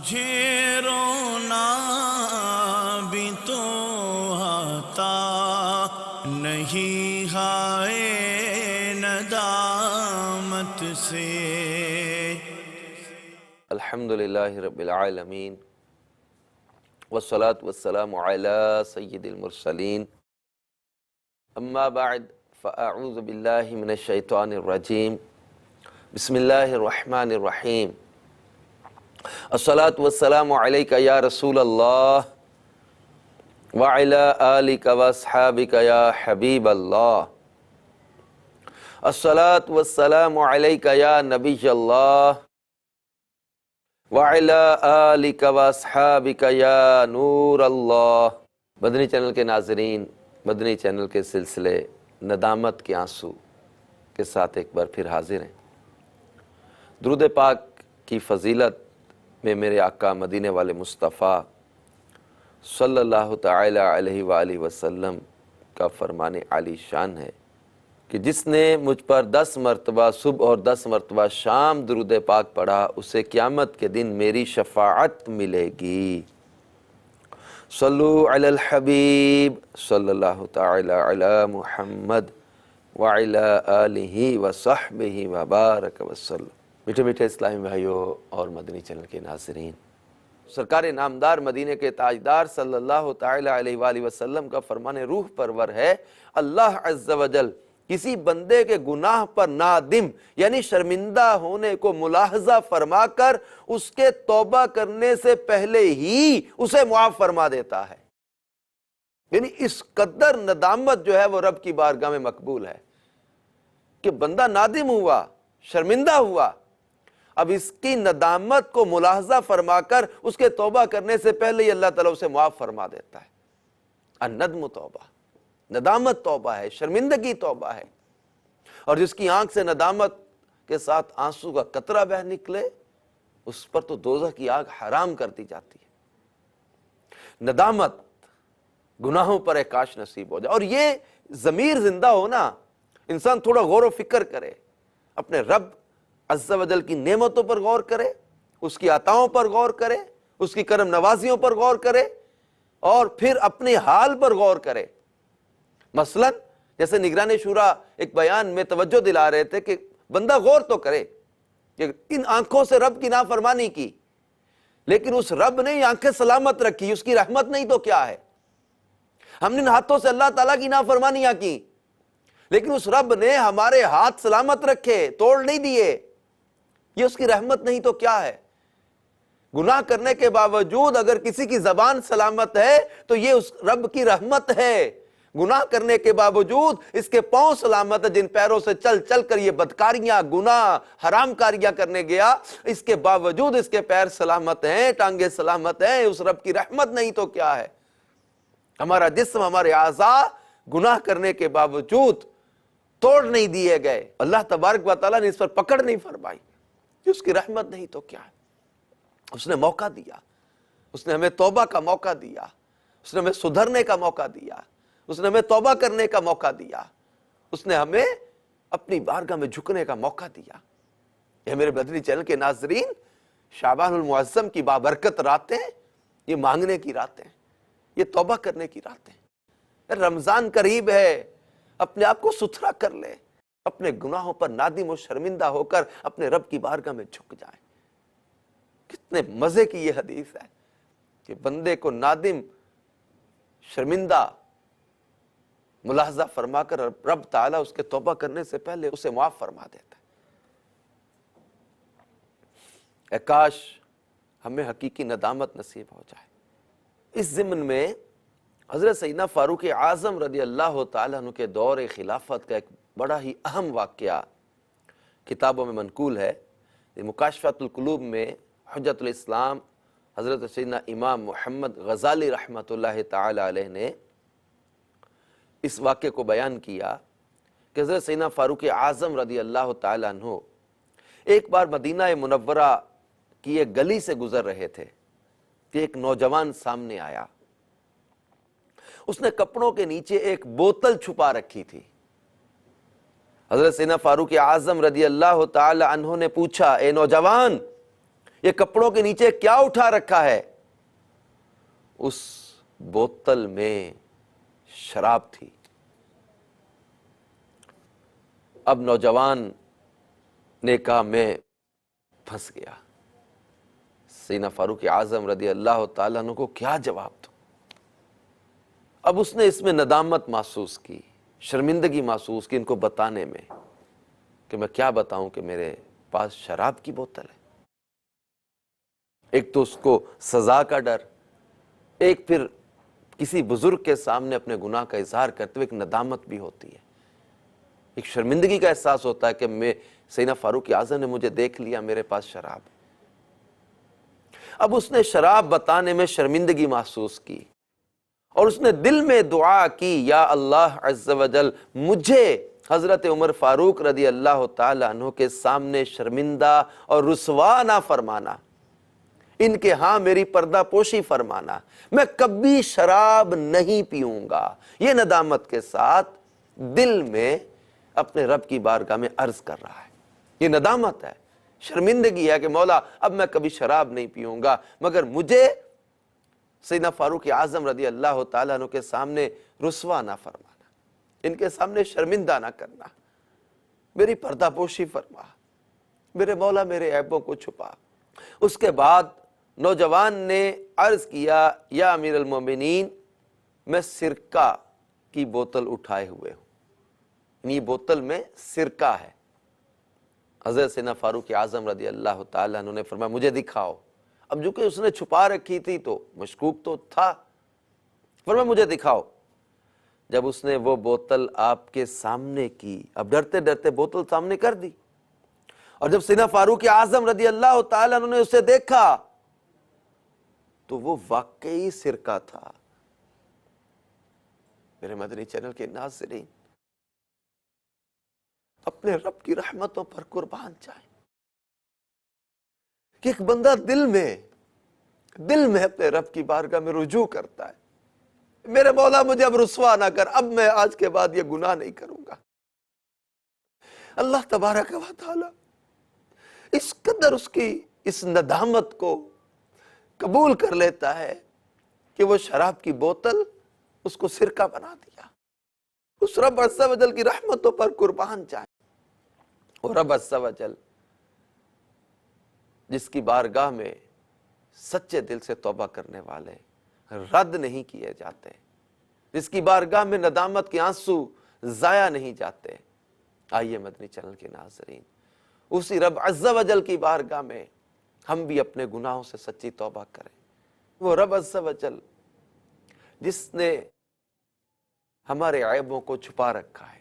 مجھے رونا بھی تو آتا نہیں ہائے ندامت سے۔ الحمدللہ رب العالمین والصلاة والسلام علی سید المرسلین، اما بعد فاعوذ باللہ من الشیطان الرجیم، بسم اللہ الرحمن الرحیم۔ الصلاة والسلام علیک یا رسول اللہ وعلی آلک واصحابک یا حبیب اللہ۔ الصلاة والسلام علیک یا نبی اللہ وعلی آلک واصحابک یا نور اللہ۔ مدنی چینل کے ناظرین، مدنی چینل کے سلسلے ندامت کے آنسو کے ساتھ ایک بار پھر حاضر ہیں۔ درود پاک کی فضیلت میں میرے آقا مدینے والے مصطفیٰ صلی اللہ تعالی علیہ وآلہ وسلم کا فرمان عالی شان ہے کہ جس نے مجھ پر 10 مرتبہ صبح اور 10 مرتبہ شام درود پاک پڑھا، اسے قیامت کے دن میری شفاعت ملے گی۔ صلو علی الحبیب صلی اللہ تعالی علی محمد وعلی آلہ وصحبہ وبارک وسلم۔ میٹھے میٹھے اسلامی بھائیوں اور مدنی چینل کے ناظرین، سرکار نامدار مدینے کے تاجدار صلی اللہ تعالی علیہ وآلہ وسلم کا فرمان روح پرور ہے، اللہ عز و جل کسی بندے کے گناہ پر نادم یعنی شرمندہ ہونے کو ملاحظہ فرما کر اس کے توبہ کرنے سے پہلے ہی اسے معاف فرما دیتا ہے۔ یعنی اس قدر ندامت جو ہے وہ رب کی بارگاہ میں مقبول ہے کہ بندہ نادم ہوا، شرمندہ ہوا، اب اس کی ندامت کو ملاحظہ فرما کر اس کے توبہ کرنے سے پہلے ہی اللہ تعالیٰ اسے معاف فرما دیتا ہے۔ الندم توبہ، ندامت توبہ ہے، شرمندگی توبہ ہے، اور جس کی آنکھ سے ندامت کے ساتھ آنسو کا قطرہ بہہ نکلے اس پر تو دوزخ کی آگ حرام کر دی جاتی ہے۔ ندامت گناہوں پر کاش نصیب ہو جائے، اور یہ ضمیر زندہ ہونا، انسان تھوڑا غور و فکر کرے، اپنے رب عز و جل کی نعمتوں پر غور کرے، اس کی عطاؤں پر غور کرے، اس کی کرم نوازیوں پر غور کرے، اور پھر اپنے حال پر غور کرے۔ مثلا جیسے نگران شورا ایک بیان میں توجہ دلا رہے تھے کہ بندہ غور تو کرے کہ ان آنکھوں سے رب کی نافرمانی کی، لیکن اس رب نے یہ آنکھیں سلامت رکھی، اس کی رحمت نہیں تو کیا ہے؟ ہم نے ان ہاتھوں سے اللہ تعالیٰ کی نافرمانیاں کی، لیکن اس رب نے ہمارے ہاتھ سلامت رکھے، توڑ نہیں دیے، یہ اس کی رحمت نہیں تو کیا ہے؟ گناہ کرنے کے باوجود اگر کسی کی زبان سلامت ہے تو یہ اس رب کی رحمت ہے۔ گناہ کرنے کے باوجود اس کے پاؤں سلامت ہے، جن پیروں سے چل چل کر یہ بدکاریاں، گناہ، حرام کاریاں کرنے گیا، اس کے باوجود اس کے پیر سلامت ہیں، ٹانگیں سلامت ہیں، اس رب کی رحمت نہیں تو کیا ہے؟ ہمارا جسم، ہمارے اعضاء گناہ کرنے کے باوجود توڑ نہیں دیے گئے، اللہ تبارک و تعالیٰ نے اس پر پکڑ نہیں فرمائی، اس کی رحمت نہیں تو کیا ہے؟ اس نے موقع دیا، اس نے ہمیں توبہ کا موقع دیا، اس نے ہمیں سدھرنے کا موقع دیا، اس نے ہمیں توبہ کرنے کا موقع دیا، اس نے ہمیں اپنی بارگاہ میں جھکنے کا موقع دیا۔ یہ میرے مدنی چینل کے ناظرین، شعبان المعظم کی بابرکت راتیں، یہ مانگنے کی راتیں، یہ توبہ کرنے کی راتیں۔ رمضان قریب ہے، اپنے آپ کو ستھرا کر لے، اپنے گناہوں پر نادم و شرمندہ ہو کر اپنے رب کی بارگاہ میں جھک جائیں۔ کتنے مزے کی یہ حدیث ہے کہ بندے کو نادم، شرمندہ ملاحظہ فرما کر رب تعالیٰ اس کے توبہ کرنے سے پہلے اسے معاف فرما دیتا ہے۔ اے کاش ہمیں حقیقی ندامت نصیب ہو جائے۔ اس ضمن میں حضرت سیدنا فاروق اعظم رضی اللہ تعالیٰ عنہ کے دور خلافت کا ایک بڑا ہی اہم واقعہ کتابوں میں منقول ہے۔ مکاشفۃ القلوب میں حجت الاسلام حضرت سیدنا امام محمد غزالی رحمۃ اللہ تعالی علیہ نے اس واقعے کو بیان کیا کہ حضرت سیدنا فاروق اعظم رضی اللہ تعالیٰ عنہ ایک بار مدینہ منورہ کی ایک گلی سے گزر رہے تھے کہ ایک نوجوان سامنے آیا۔ اس نے کپڑوں کے نیچے ایک بوتل چھپا رکھی تھی۔ حضرت سیدنا فاروق اعظم رضی اللہ تعالی عنہ نے پوچھا، اے نوجوان، یہ کپڑوں کے نیچے کیا اٹھا رکھا ہے؟ اس بوتل میں شراب تھی۔ اب نوجوان نے کہا میں پھنس گیا۔ سیدنا فاروق اعظم رضی اللہ تعالیٰ عنہ کو کیا جواب دوں؟ اب اس نے اس میں ندامت محسوس کی، شرمندگی محسوس کی ان کو بتانے میں، کہ میں کیا بتاؤں کہ میرے پاس شراب کی بوتل ہے۔ ایک تو اس کو سزا کا ڈر، ایک پھر کسی بزرگ کے سامنے اپنے گناہ کا اظہار کرتے ہوئے ایک ندامت بھی ہوتی ہے، ایک شرمندگی کا احساس ہوتا ہے کہ میں سیدنا فاروق اعظم نے مجھے دیکھ لیا، میرے پاس شراب ہے۔ اب اس نے شراب بتانے میں شرمندگی محسوس کی اور اس نے دل میں دعا کی، یا اللہ عز و جل مجھے حضرت عمر فاروق رضی اللہ تعالیٰ عنہ کے سامنے شرمندہ اور رسوا نہ فرمانا، ان کے ہاں میری پردہ پوشی فرمانا، میں کبھی شراب نہیں پیوں گا۔ یہ ندامت کے ساتھ دل میں اپنے رب کی بارگاہ میں عرض کر رہا ہے، یہ ندامت ہے، شرمندگی ہے کہ مولا اب میں کبھی شراب نہیں پیوں گا، مگر مجھے سیدنا فاروق اعظم رضی اللہ تعالیٰ عنہ کے سامنے رسوا نہ فرمانا، ان کے سامنے شرمندہ نہ کرنا، میری پردہ پوشی فرما، میرے مولا میرے عیبوں کو چھپا۔ اس کے بعد نوجوان نے عرض کیا، یا امیر المومنین میں سرکہ کی بوتل اٹھائے ہوئے ہوں، یہ بوتل میں سرکہ ہے۔ حضرت سیدنا فاروق اعظم رضی اللہ تعالیٰ عنہ نے فرمایا مجھے دکھاؤ۔ اب جو کہ اس نے چھپا رکھی تھی تو مشکوک تو تھا، فرمایا مجھے دکھاؤ۔ جب اس نے وہ بوتل آپ کے سامنے کی، اب ڈرتے ڈرتے بوتل سامنے کر دی، اور جب سیدنا فاروق اعظم رضی اللہ تعالیٰ عنہ نے اسے دیکھا تو وہ واقعی سرکہ تھا۔ میرے مدنی چینل کے ناظرین، اپنے رب کی رحمتوں پر قربان جائیں کہ ایک بندہ دل میں اپنے رب کی بارگاہ میں رجوع کرتا ہے، میرے مولا مجھے اب رسوا نہ کر، اب میں آج کے بعد یہ گناہ نہیں کروں گا۔ اللہ تبارک و تعالی اس قدر اس کی اس ندامت کو قبول کر لیتا ہے کہ وہ شراب کی بوتل اس کو سرکہ بنا دیا۔ اس رب عز و جل کی رحمتوں پر قربان جائیں، اور رب عز و جل جس کی بارگاہ میں سچے دل سے توبہ کرنے والے رد نہیں کیے جاتے، جس کی بارگاہ میں ندامت کے آنسو ضائع نہیں جاتے، آئیے مدنی چینل کے ناظرین اسی رب عز و جل کی بارگاہ میں ہم بھی اپنے گناہوں سے سچی توبہ کریں۔ وہ رب عز و جل جس نے ہمارے عیبوں کو چھپا رکھا ہے،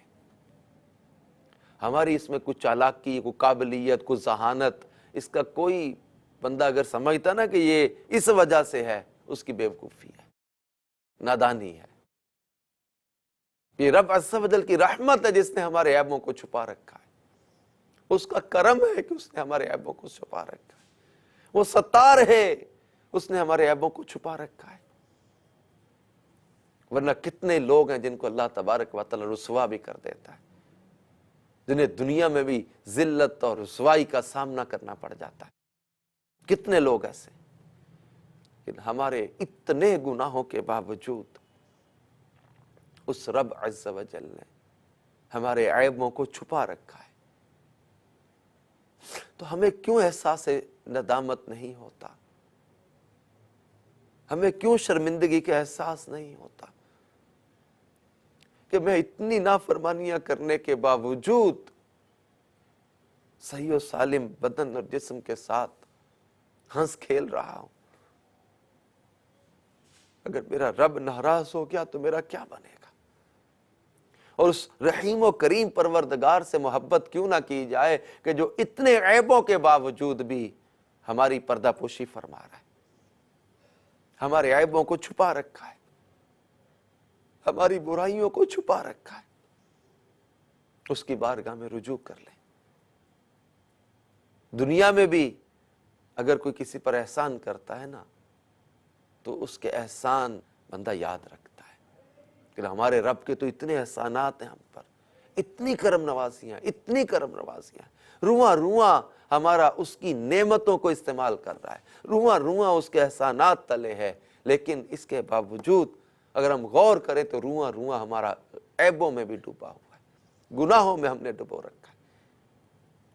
ہماری اس میں کچھ چالاکی، کوئی قابلیت، کوئی ذہانت، اس کا کوئی بندہ اگر سمجھتا نا کہ یہ اس وجہ سے ہے، اس کی بیوقوفی ہے، نادانی ہے۔ یہ رب عز و جل کی رحمت ہے جس نے ہمارے عیبوں کو چھپا رکھا ہے، اس کا کرم ہے کہ اس نے ہمارے عیبوں کو چھپا رکھا ہے، وہ ستار ہے، اس نے ہمارے عیبوں کو چھپا رکھا ہے۔ ورنہ کتنے لوگ ہیں جن کو اللہ تبارک و تعالی رسوا بھی کر دیتا ہے، جنہیں دنیا میں بھی ذلت اور رسوائی کا سامنا کرنا پڑ جاتا ہے، کتنے لوگ ایسے۔ لیکن ہمارے اتنے گناہوں کے باوجود اس رب عز و جل نے ہمارے عیبوں کو چھپا رکھا ہے، تو ہمیں کیوں احساس ندامت نہیں ہوتا؟ ہمیں کیوں شرمندگی کا احساس نہیں ہوتا کہ میں اتنی نافرمانیاں کرنے کے باوجود صحیح و سالم بدن اور جسم کے ساتھ ہنس کھیل رہا ہوں؟ اگر میرا رب ناراض ہو گیا تو میرا کیا بنے گا؟ اور اس رحیم و کریم پروردگار سے محبت کیوں نہ کی جائے کہ جو اتنے عیبوں کے باوجود بھی ہماری پردہ پوشی فرما رہا ہے، ہمارے عیبوں کو چھپا رکھا ہے، ہماری برائیوں کو چھپا رکھا ہے۔ اس کی بارگاہ میں رجوع کر لیں۔ دنیا میں بھی اگر کوئی کسی پر احسان کرتا ہے نا تو اس کے احسان بندہ یاد رکھتا ہے کہ ہمارے رب کے تو اتنے احسانات ہیں ہم پر، اتنی کرم نوازیاں، اتنی کرم نوازیاں۔ رواں رواں ہمارا اس کی نعمتوں کو استعمال کر رہا ہے، رواں رواں اس کے احسانات تلے ہے، لیکن اس کے باوجود اگر ہم غور کریں تو رواں رواں ہمارا عیبوں میں بھی ڈوبا ہوا ہے، گناہوں میں ہم نے ڈبو رکھا ہے۔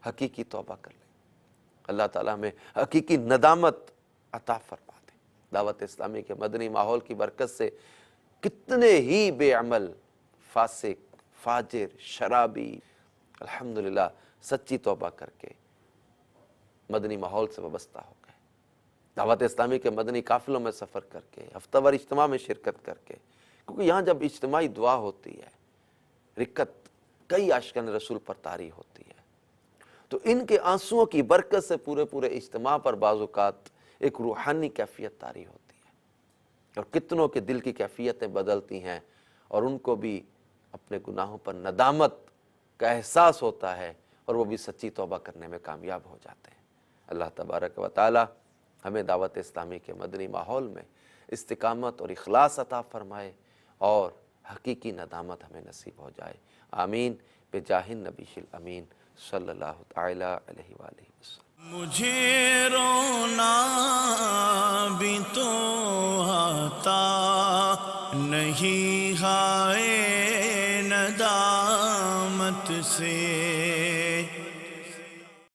حقیقی توبہ کر لیں، اللہ تعالیٰ ہمیں حقیقی ندامت عطا فرما دے۔ دعوت اسلامی کے مدنی ماحول کی برکت سے کتنے ہی بے عمل، فاسق، فاجر، شرابی الحمدللہ سچی توبہ کر کے مدنی ماحول سے وابستہ ہو گئے، دعوت اسلامی کے مدنی قافلوں میں سفر کر کے، ہفتہ وار اجتماع میں شرکت کر کے، کیونکہ یہاں جب اجتماعی دعا ہوتی ہے، رکت کئی عاشقان رسول پر طاری ہوتی ہے، تو ان کے آنسوؤں کی برکت سے پورے اجتماع پر بعض اوقات ایک روحانی کیفیت طاری ہوتی ہے، اور کتنوں کے دل کی کیفیتیں بدلتی ہیں، اور ان کو بھی اپنے گناہوں پر ندامت کا احساس ہوتا ہے، اور وہ بھی سچی توبہ کرنے میں کامیاب ہو جاتے ہیں۔ اللہ تبارک و تعالی ہمیں دعوت اسلامی کے مدنی ماحول میں استقامت اور اخلاص عطا فرمائے، اور حقیقی ندامت ہمیں نصیب ہو جائے، آمین بجاہ النبی الامین صلی اللہ تعالی علیہ وآلہ وسلم۔ مجھے رونا بھی تو آتا نہیں ہائے ندامت سے،